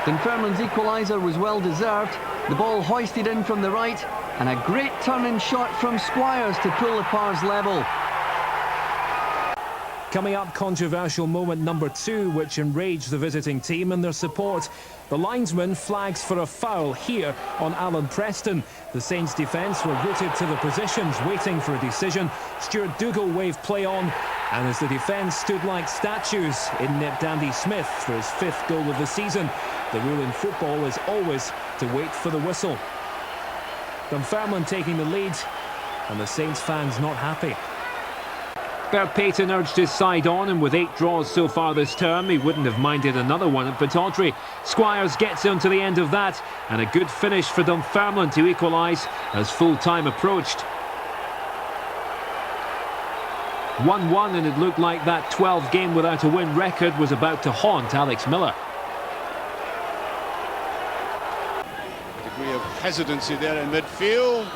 Dunfermline's equaliser was well deserved. The ball hoisted in from the right, and a great turn-in shot from Squires to pull the Pars level. Coming up, controversial moment number 2, which enraged the visiting team and their support. The linesman flags for a foul here on Alan Preston. The Saints' defence were rooted to the positions, waiting for a decision. Stuart Dougal waved play on, and as the defence stood like statues, in nipped Andy Smith for his 5th goal of the season. The rule in football is always to wait for the whistle. Dunfermline taking the lead, and the Saints fans not happy. Bert Payton urged his side on, and with 8 draws so far this term, he wouldn't have minded another one at Pittodrie. Squires gets him to the end of that, and a good finish for Dunfermline to equalise as full time approached. 1-1, and it looked like that 12 game without a win record was about to haunt Alex Miller. A degree of hesitancy there in midfield.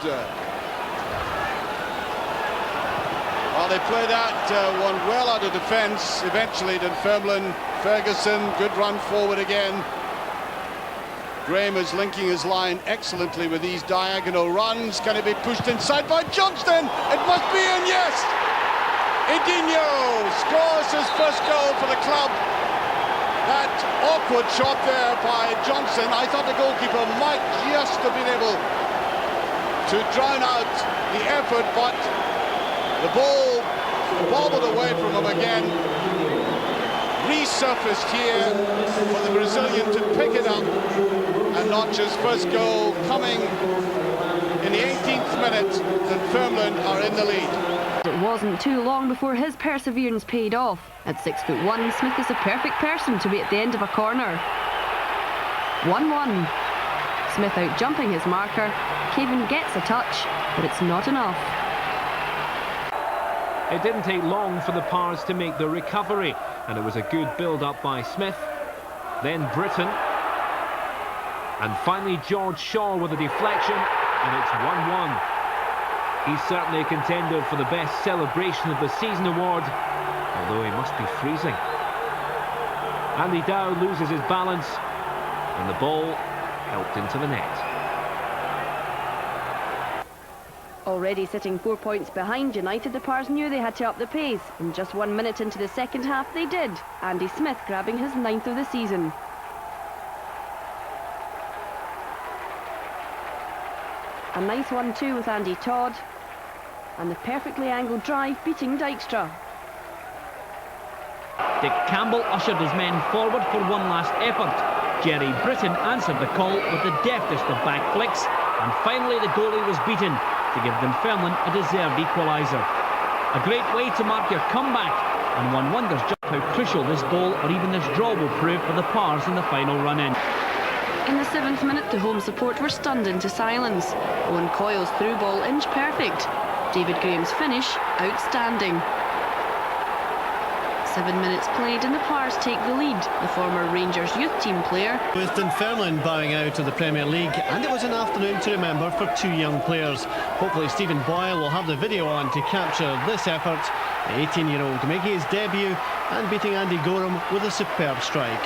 Well, they played that one well out of defence. Eventually, Dunfermline, Ferguson, good run forward again. Graham is linking his line excellently with these diagonal runs. Can it be pushed inside by Johnston? It must be in, yes! Edinho scores his first goal for the club. That awkward shot there by Johnson. I thought the goalkeeper might just have been able to drown out the effort, but the ball bobbled away from him again. Resurfaced here for the Brazilian to pick it up and notch his first goal, coming in the 18th minute. Dunfermline are in the lead. It wasn't too long before his perseverance paid off. At 6'1", Smith is the perfect person to be at the end of a corner. 1-1. Smith out jumping his marker. Cavan gets a touch, but it's not enough. It didn't take long for the Pars to make the recovery, and it was a good build-up by Smith. Then Britton. And finally George Shaw with a deflection, and it's 1-1. He's certainly a contender for the best celebration of the season award, although he must be freezing. Andy Dow loses his balance, and the ball helped into the net. Already sitting 4 points behind United, the Pars knew they had to up the pace, and just 1 minute into the second half they did. Andy Smith grabbing his 9th of the season. A nice 1-2 with Andy Todd, and the perfectly angled drive beating Dykstra. Dick Campbell ushered his men forward for one last effort. Jerry Britton answered the call with the deftest of back flicks, and finally the goalie was beaten to give Dunfermline a deserved equaliser. A great way to mark your comeback, and one wonders just how crucial this goal or even this draw will prove for the Pars in the final run-in. In the 7th minute, the home support were stunned into silence. Owen Coyle's through ball inch perfect. David Graham's finish outstanding. 7 minutes played and the Pars take the lead. The former Rangers youth team player. With Dunfermline bowing out of the Premier League, and it was an afternoon to remember for 2 young players. Hopefully Stephen Boyle will have the video on to capture this effort. The 18-year-old making his debut and beating Andy Gorham with a superb strike.